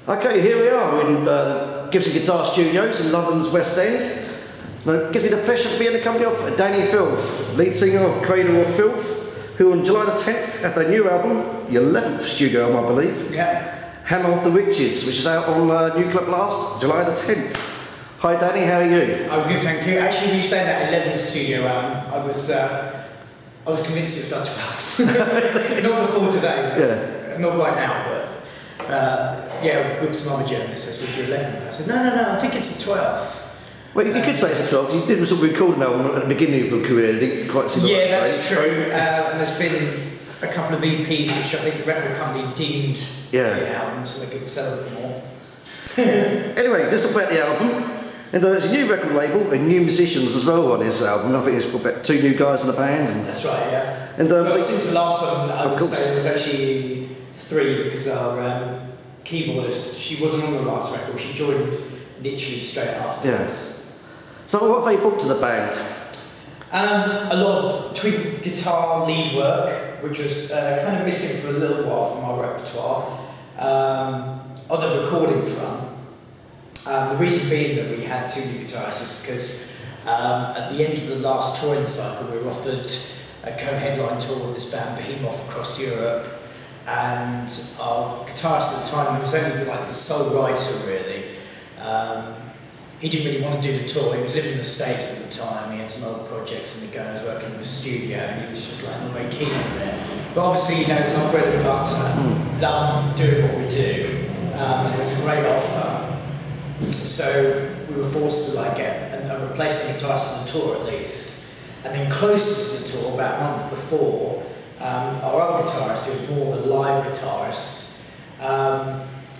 Okay, here we are in Gibson Guitar Studios in London's West End. Now, it gives me the pleasure to be in the company of Dani Filth, lead singer of Cradle Of Filth, who on July the 10th had their new album, the 11th studio album I believe, Hammer of the Witches, which is out on New Club Blast, July the 10th. Hi Danny, how are you? I'm good, thank you. Actually, when you said that 11th studio album, I was convinced it was our 12th. Not before today, not right now, but yeah, with some other journalists, I said you're 11th. I said, no, I think it's the 12th. Well, you could say it's a 12th. You did sort of record an album at the beginning of your career, didn't you? Quite similar. Yeah, that's true. And there's been a couple of EPs which I think the record company deemed albums, so they could sell them for more. Anyway, just about the album. And it's a new record label and new musicians as well on this album. I think it's got about 2 new guys in the band. And that's right, yeah. And well, since the last one, I would say there was actually 3 because our keyboardist, she wasn't on the last record. She joined literally straight afterwards. So what have they brought to the band? A lot of twin guitar lead work, which was kind of missing for a little while from our repertoire. On the recording front, the reason being that we had 2 new guitarists is because at the end of the last touring cycle we were offered a co-headline tour with this band Behemoth across Europe, and our guitarist at the time, who was only like the sole writer really, he didn't really want to do the tour. He was living in the States at the time, he had some other projects in the go, he was working in the studio, and he was just like not very keen on it. But obviously, you know, it's our bread and butter, love doing what we do, and it was a great offer. So we were forced to like get a replacement guitarist on the tour at least. And then closer to the tour, about a month before, our other guitarist, who was more of a live guitarist,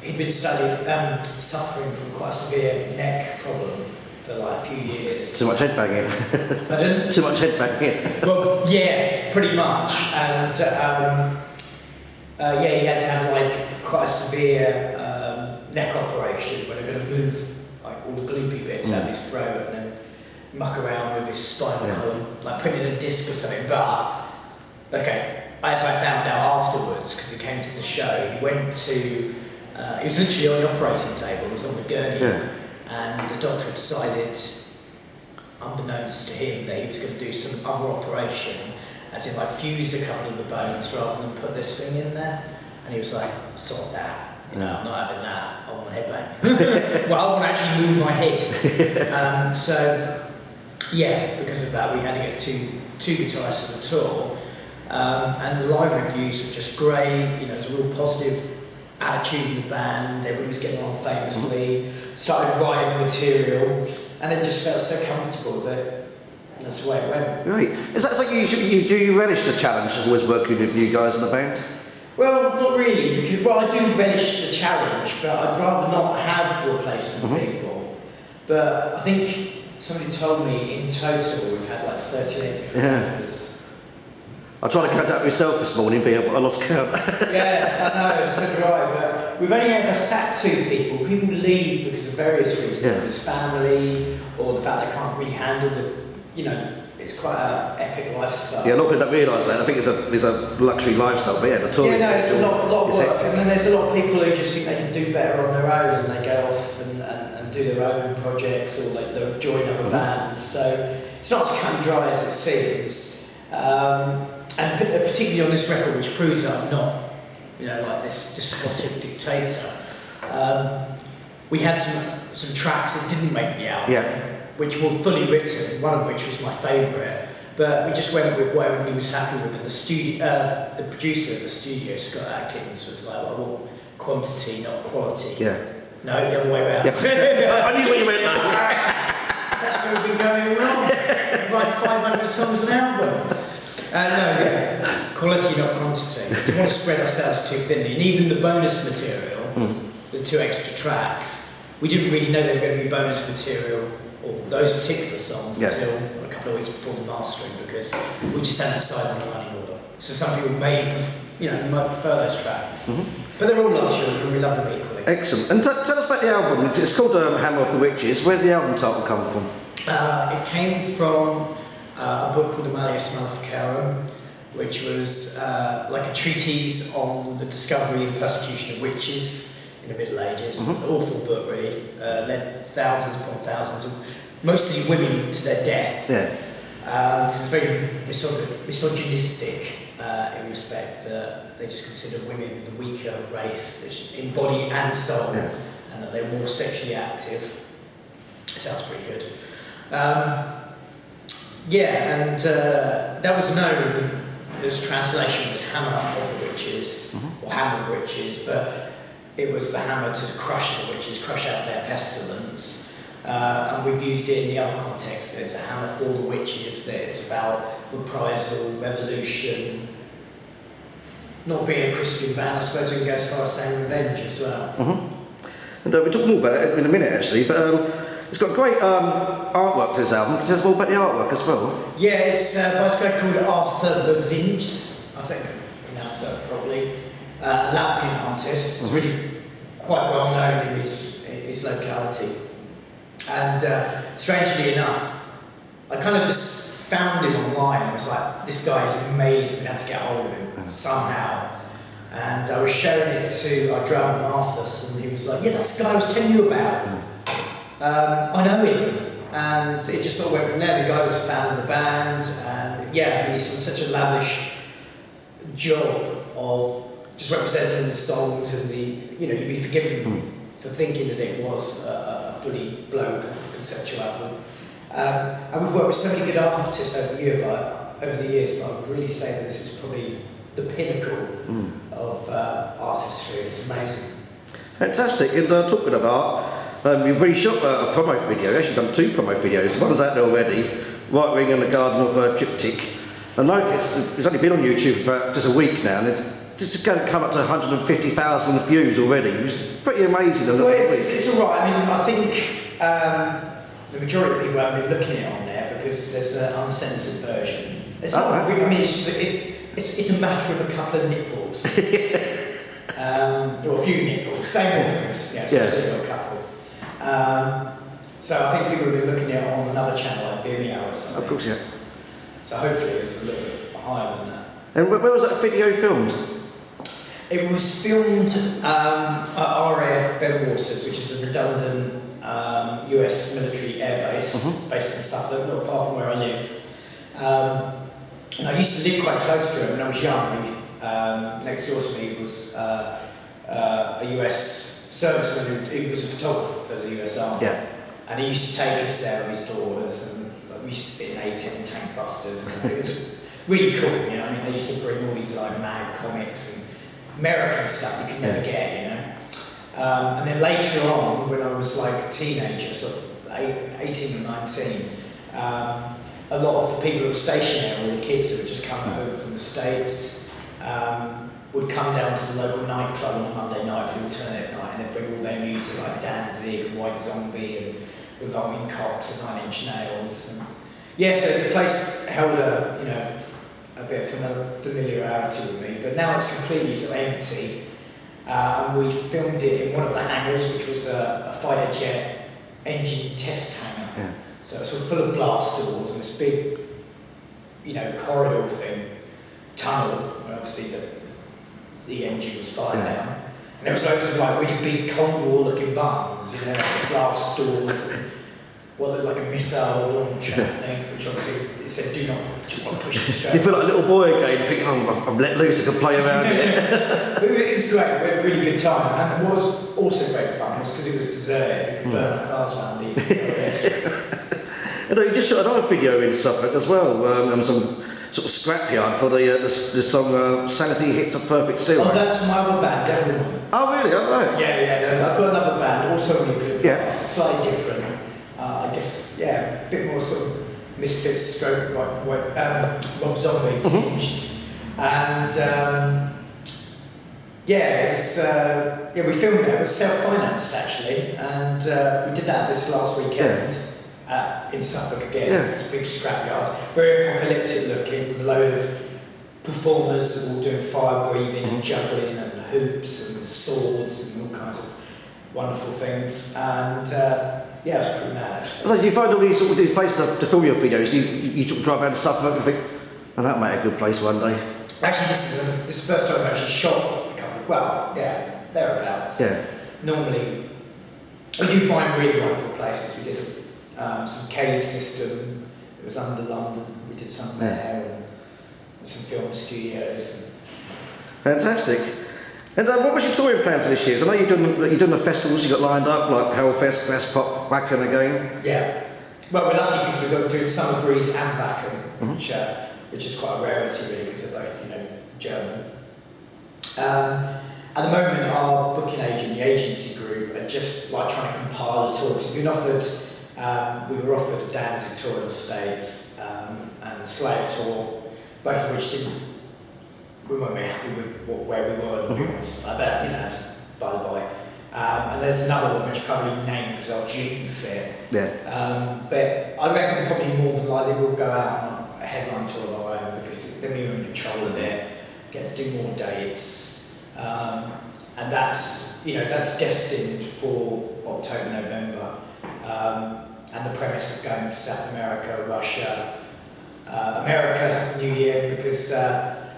he'd been suffering from quite a severe neck problem for like a few years. Too much headbanging. Pardon? Too much headbanging. Well, yeah, pretty much. And he had to have like quite a severe neck operation where they're going to move like all the gloopy bits out of his throat and then muck around with his spinal column, like putting in a disc or something. But okay, as I found out afterwards, because he came to the show, he went to he was literally on the operating table, he was on the gurney, and the doctor had decided, unbeknownst to him, that he was going to do some other operation, as in like fuse a couple of the bones rather than put this thing in there. And he was like, sod that. You know, I'm not having that, I want a headbang. Well, I want to actually move my head. So, yeah, because of that, we had to get two guitarists on the tour. And the live reviews were just great, you know, it was a real positive attitude in the band, everybody was getting on famously, started writing material, and it just felt so comfortable that that's the way it went. Right. Is that like you relish the challenge of always working with you guys in the band? Well, not really, because I do relish the challenge, but I'd rather not have replacement people. But I think somebody told me in total we've had like 38 different members. I tried to count out myself this morning, but I lost count. Yeah, I know, so do I, but we've only ever sacked 2 people. People leave because of various reasons, whether it's family, or the fact they can't really handle the, you know, it's quite an epic lifestyle. Yeah, a lot of people don't realise that. I think it's a luxury lifestyle, but yeah, the touring. Yeah, no, it's a lot of work, and then there's a lot of people who just think they can do better on their own, and they go off and do their own projects, or they join other bands. So it's not as cut and dry as it seems. And particularly on this record, which proves that I'm not, you know, like this despotic dictator. We had some tracks that didn't make the album, which were fully written, one of which was my favourite, but we just went with what everybody was happy with, and the studio, the producer at the studio, Scott Atkins, was like, well, I want quantity, not quality. Yeah. No, the other way around. I knew where you went there. That's where we've been going wrong. Like 500 songs an album. Quality, not quantity. We didn't want to spread ourselves too thinly, and even the bonus material, the 2 extra tracks, we didn't really know they were going to be bonus material, or those particular songs, until a couple of weeks before the mastering, because we just hadn't decided on the running order. So some people might prefer those tracks, but they're all our children. We love them equally. Excellent. And tell us about the album. It's called Hammer of the Witches. Where did the album title come from? It came from a book called Malleus Maleficarum, which was like a treatise on the discovery and persecution of witches in the Middle Ages. An awful book, really. Led thousands upon thousands, of mostly women to their death. Because it's very misogynistic in respect that they just consider women the weaker race in body and soul, and that they're more sexually active. Sounds pretty good. And that was known as translation as Hammer of the Witches, or Hammer of Witches, but it was the hammer to crush the witches, crush out their pestilence. And we've used it in the other context. There's a hammer for the witches, that it's about reprisal, revolution. Not being a Christian band, I suppose we can go as far as saying revenge as well. And we'll talk more about it in a minute, actually, but it's got great artwork to this album. Can you tell us more about the artwork as well? Yeah, it's by this guy called Arthur Bozincs, I think I pronounced that probably. A Latvian artist. He's really quite well known in his locality. And strangely enough, I kind of just found him online. I was like, this guy is amazing, we have to get hold of him somehow. And I was showing it to our drummer Marthas, and he was like, yeah, that's the guy I was telling you about. I know him. And it just sort of went from there. The guy was a fan of the band, and he's done such a lavish job of just representing the songs, and you'd be forgiven for thinking that it was a fully blown conceptual album. And we've worked with so many good artists over the years, but I would really say that this is probably the pinnacle of artistry. It's amazing. Fantastic. And talking of art, you've really shot a promo video. You've actually done 2 promo videos. One's out there already, Right Wing in the Garden of Triptych. I know it's only been on YouTube for about just a week now, and it's just going to come up to 150,000 views already, which is pretty amazing. Well, it's all right. I mean, I think the majority of people haven't been looking at it on there because there's an uncensored version. It's not. I mean, it's a matter of a couple of nipples, or a few nipples, same ones. So a couple. So I think people have been looking at it on another channel like Vimeo or something. Of course, yeah. So hopefully it's a little bit higher than that. And where was that video filmed? It was filmed at RAF Bedwaters, which is a redundant US military air base based in Suffolk, not far from where I live. And I used to live quite close to it when I was young. Next door to me was a US serviceman who was a photographer for the US Army. And he used to take us there with his daughters, and we used to sit in A-10 and tank busters. And it was really cool, you know. I mean, they used to bring all these like mad comics and American stuff you could never get, you know. And then later on, when I was like a teenager, sort of 18 or 19, a lot of the people who were stationed there, all the kids who were just coming over from the States, would come down to the local nightclub on a Monday night for the alternative night, and they'd bring all their music like Danzig and White Zombie and Revolving Cocks and Nine Inch Nails. And so the place held a bit of familiarity with me, but now it's completely sort of empty. And we filmed it in one of the hangars, which was a fighter jet engine test hangar. So it's sort of full of blast doors and this big, corridor thing, tunnel, where obviously the engine was fired down. And there was loads of like really big Cold War looking buttons, blast doors and what looked like a missile launch kind of thing, which obviously it said do not push them straight. Do you feel like a little boy again? You think, I'm let loose, I can play around here. It was great, we had a really good time. And what was also great fun was because it was deserted, you could burn our cars around the And you just shot another video in Suffolk as well, and some sort of scrapyard for the song Sanity Hits a Perfect Steel. Oh, that's my other band, Devil. Oh, really? Oh, right. Yeah, I've got another band, also nuclear blast, slightly different. I guess, a bit more sort of Misfits stroke, Rob Zombie tinged. And it was, we filmed it. It was self-financed actually, and we did that this last weekend in Suffolk again. It's a big scrapyard, very apocalyptic looking, with a load of performers all doing fire breathing and juggling and hoops and swords and all kinds of wonderful things. And it was pretty mad actually. So do you find all these places to film your videos? You sort of drive around to Suffolk and think, that might be a good place one day? Actually, this is the first time I've actually shot a couple. Thereabouts. normally we do find really wonderful places. We did some cave system. It was under London. We did some there, and some film studios. Fantastic. And what was your touring plans for this year? So I know you're doing the festivals you got lined up, like Hellfest, Graspop, Wacken again. Yeah. Well, we're lucky because we've got doing Summer Breeze and Wacken, which is quite a rarity really because they're both, you know, German. At the moment, our booking agent, the agency group, are just like trying to compile a tour. So we've been offered, we were offered a Danzig tour in the States and Slayer tour, both of which we weren't very happy with where we were and stuff like that, you know, that's by the by. And there's another one which I can't really name because I'll jinx it. Yeah. But I reckon probably more than likely we'll go out on a headline tour of our own because then we're in control of it, get to do more dates. And that's, you know, that's destined for October, November. And the premise of going to South America, Russia, America, New Year, because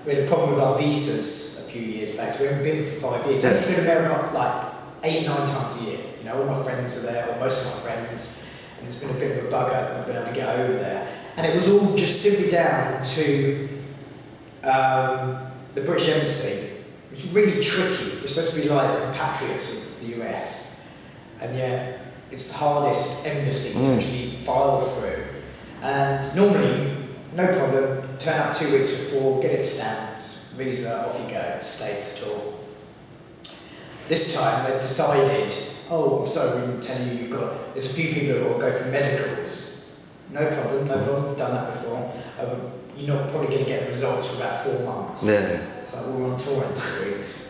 we had a problem with our visas a few years back, so we haven't been for 5 years. I've been to America like 8 or 9 times a year. You know, all my friends are there, or most of my friends, and it's been a bit of a bugger. I've not been able to get over there. And it was all just simply down to the British Embassy. It was really tricky. We're supposed to be like compatriots of the US, and yet it's the hardest embassy to actually file through. And normally, no problem, turn up 2 weeks before, get it stamped, visa, off you go, States tour. This time they've decided, oh, I'm sorry, we didn't tell you there's a few people who've got to go for medicals. No problem, done that before. You're not probably going to get results for about 4 months. Yeah. It's like, we're on tour in 2 weeks.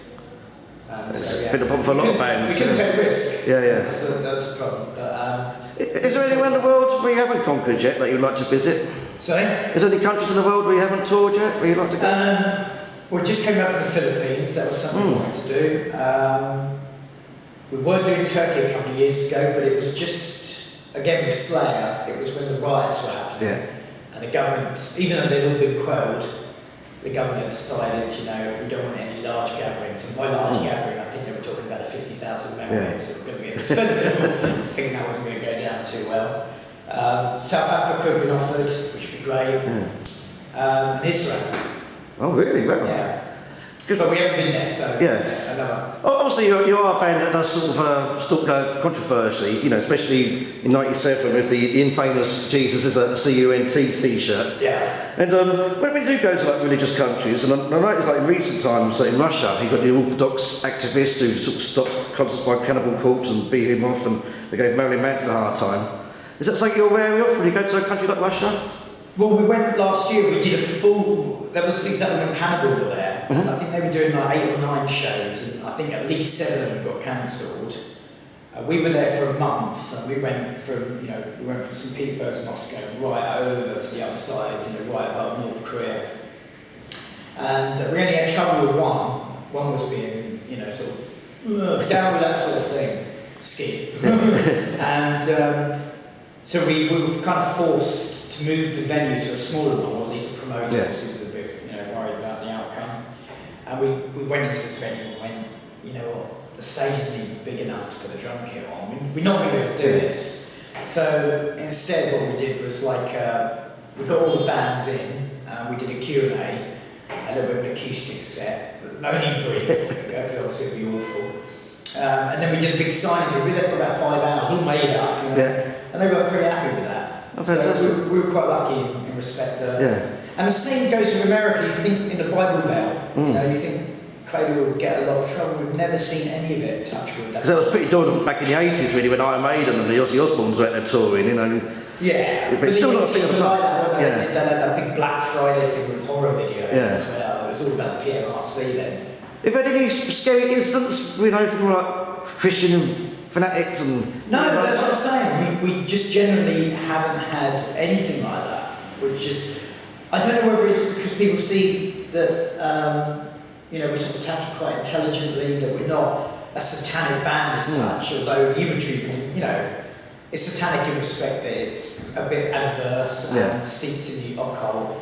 It's been a problem for a lot of bands. We can take risk. Yeah. That's a problem. But, is there anywhere in the world where you haven't conquered yet that you'd like to visit? Sorry? Is there any countries in the world where you haven't toured yet, where you'd like to go? We just came back from the Philippines. That was something we wanted to do. We were doing Turkey a couple of years ago, but it was just, again with Slayer, it was when the riots were happening. Yeah. And the government, even though they'd all been quelled, the government decided, you know, we don't want any large gatherings. And by large gathering, I think they were talking about the 50,000 members that were going to be at this festival. I think that wasn't going to go down too well. South Africa had been offered, which would be great. And Israel. Oh, really? Well. Yeah. But we haven't been there, so another. Obviously, you are a band that does sort of still go controversy, you know, especially in '97 with the infamous Jesus is a CUNT T-shirt. Yeah. And when we do go to like religious countries, and I noticed like in recent times in Russia, you've got the Orthodox activists who sort of stopped concerts by Cannibal Corpse and beat him off, and they gave Marilyn Manson a hard time. Is that something you're wary of when you go to a country like Russia? Well, we went last year, we did a full, that was exactly when Cannibal were there, and I think they were doing like 8 or 9 shows, and I think at least 7 of them got cancelled. We were there for a month, and we went from St. Petersburg, Moscow, right over to the other side, you know, right above North Korea. And we only had trouble with one. One was being, you know, sort of down with that sort of thing, ski. And so we were kind of forced to move the venue to a smaller one, or at least the promoters was a bit, you know, worried about the outcome. And we went into this venue and went, you know what, the stage isn't even big enough to put a drum kit on. We're not going to be able to do this. So instead what we did was like, we got all the fans in, we did a Q&A, a little bit of an acoustic set, only brief, because obviously it'd be awful. And then we did a big signing thing. We were there for about 5 hours, all made up, you know, and they were pretty happy with that. Oh, so we were quite lucky in respect that. And the same goes with America. You think in the Bible Belt, you know, you think Cradle would get a lot of trouble. We've never seen any of it, touch wood. Because that was pretty dominant back in the 80s, really, when Iron Maiden and the Ozzy Osbournes were out there touring, you know. Yeah, but it's still not a thing of the past. They did that big Black Friday thing with horror videos as well. It was all about PMRC then. Have you had any scary incidents, you know, from like Christian fanatics and... No, that's what I'm saying. We just generally haven't had anything like that, which is... I don't know whether it's because people see that, you know, we sort of attack it quite intelligently, that we're not a satanic band as such, although Human, you know, it's satanic in respect that it's a bit adverse and steeped in the occult.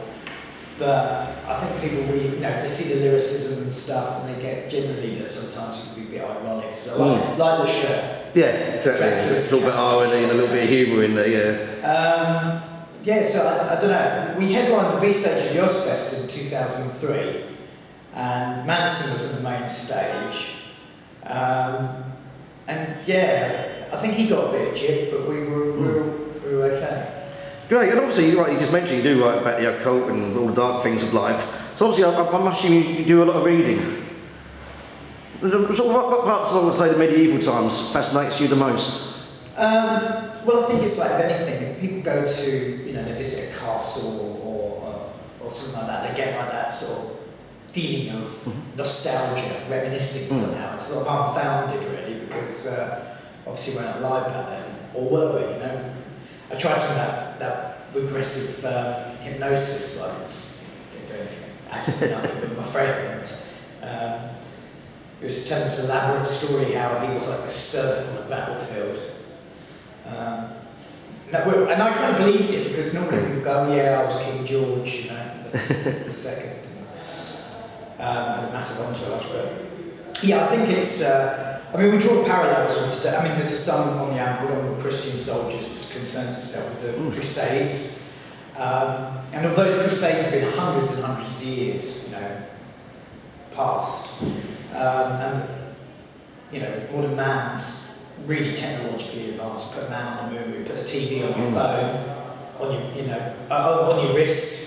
But I think people really, you know, if they see the lyricism and stuff, and they get generally that sometimes it can be a bit ironic as well. Like the shirt. Yeah, exactly. There's a little bit of irony and a little bit of humour in there, yeah. Yeah, so I don't know. We headlined the B stage of the Ozfest in 2003, and Manson was on the main stage. And yeah, I think he got a bit of jib, but we were okay. Great, and obviously, like you just mentioned, you do write about the occult and all the dark things of life. So obviously, I must assume you do a lot of reading. So what parts of, say, the medieval times fascinates you the most? Well, I think it's like anything. If people go to, you know, they visit a castle or something like that, they get like that sort of feeling of nostalgia, reminiscing somehow. It's sort of unfounded, really, because obviously we're not alive back then, or were we? You know, I tried some of that regressive hypnosis once. Didn't do anything, absolutely nothing. But my friend, he was telling this elaborate story how he was like a serf on a battlefield. And I kind of believed it, because normally people go, oh, yeah, I was King George, you know, the second. Had a massive entourage, but yeah, I think it's. I mean, we draw parallels with today. I mean, there's a song on the album called "On the Christian Soldiers," which concerns itself with the Crusades. And although the Crusades have been hundreds and hundreds of years, you know, past, and you know, modern man's really technologically advanced. Put a man on the moon. We put a TV on your phone, on your, you know, on your wrist.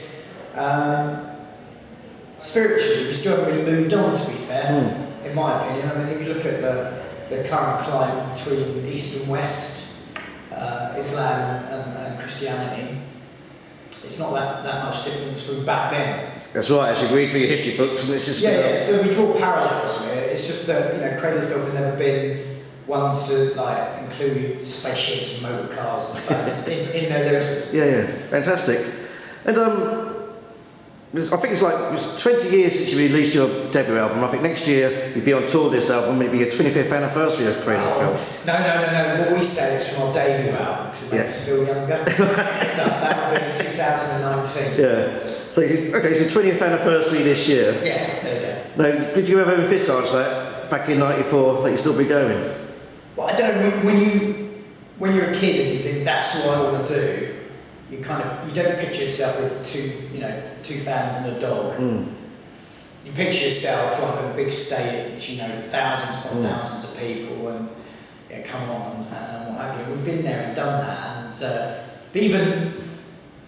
Spiritually, we still haven't really moved on, to be fair, in my opinion. I mean, if you look at the current climate between East and West, Islam and Christianity, it's not that much difference from back then. That's right, as you read through your history books, and it's just... Yeah, so we draw parallels with it. It's just that, you know, Cradle of Filth have never been ones to, like, include spaceships and motor cars and phones in their lyricism. Yeah, fantastic. And I think it's 20 years since you released your debut album. I think next year you'd be on tour with this album, it'd be your 25th anniversary of Cradle of Filth. No. What we say is from our debut album, because it makes us feel younger. So that'll be in 2019. Yeah. So, okay, so 20th anniversary this year. Yeah, there you go. Now, did you ever envisage that back in '94 that you'd still be going? Well, I don't know, when you're a kid and you think that's what I want to do, you don't picture yourself with two fans and a dog. You picture yourself like on a big stage, you know, thousands upon thousands of people, and yeah, come on and what have you. We've been there and done that, and but even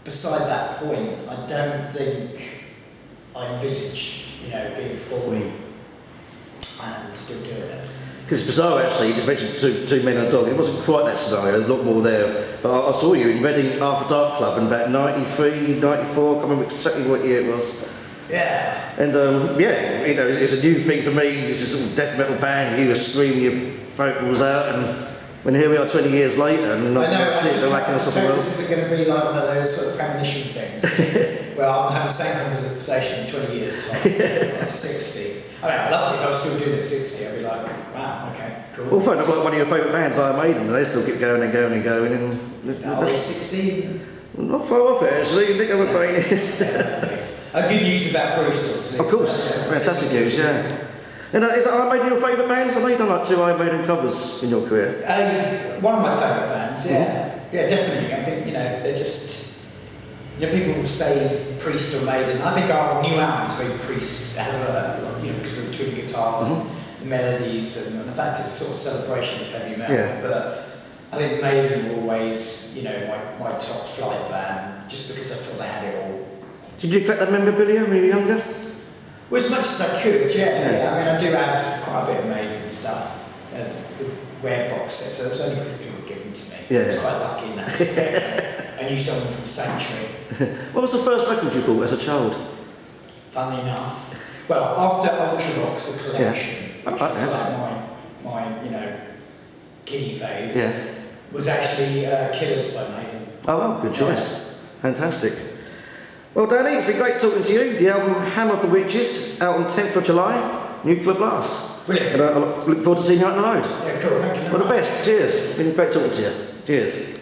beside that point, I don't think I envisage, you know, being 40 and still doing it. Because it's bizarre, actually. You just mentioned two men and a dog. It wasn't quite that scenario. There's a lot more there. But I saw you in Reading After Dark Club in about 93, 94. I can't remember exactly what year it was. Yeah. And yeah, you know, it's a new thing for me. It's this sort of death metal band. You were screaming your vocals out, and when here we are 20 years later, and I know. I just lacking something else. This isn't going to be like one of those sort of premonition things. Well, I'm having the same conversation in 20 years' time. I'm 60. I mean, I'd love it if I was still doing it at 60. I'd be like, wow, okay, cool. Well, fine. I've got one of your favourite bands, Iron Maiden, and they still keep going and going and going. And are they 60? Not far off it, actually. You think how my brain is. Good news about Bruce, obviously. Of course, fantastic news, yeah. And is Iron Maiden your favourite bands? I know you've done like 2 Iron Maiden covers in your career. One of my favourite bands, yeah. Yeah, definitely. I think, you know, they're just... You know, people will say Priest or Maiden. I think our new album is very Priest, has you know, because of the twin guitars and the melodies, and the fact it's sort of celebration of heavy metal. Yeah. But I think Maiden were always, you know, my top flight band, just because I felt they had it all. Did you collect that memorabilia when you were younger? Well, as much as I could, yeah. I mean, I do have quite a bit of Maiden stuff, the rare box set, so it's only because people were giving to me. Yeah. I was quite lucky in that respect. I knew someone from Sanctuary. What was the first record you bought as a child? Funnily enough, well, after Ultravox, the collection, which was like my you know, kiddie phase, was actually Killers by Maiden. Oh, well, good choice. Fantastic. Well, Dani, it's been great talking to you. The album Hammer of the Witches, out on 10th of July, Nuclear Blast. Brilliant. And I look forward to seeing you out on the road. Yeah, cool, thank you. All the best. Cheers. It's been great talking to you. Cheers.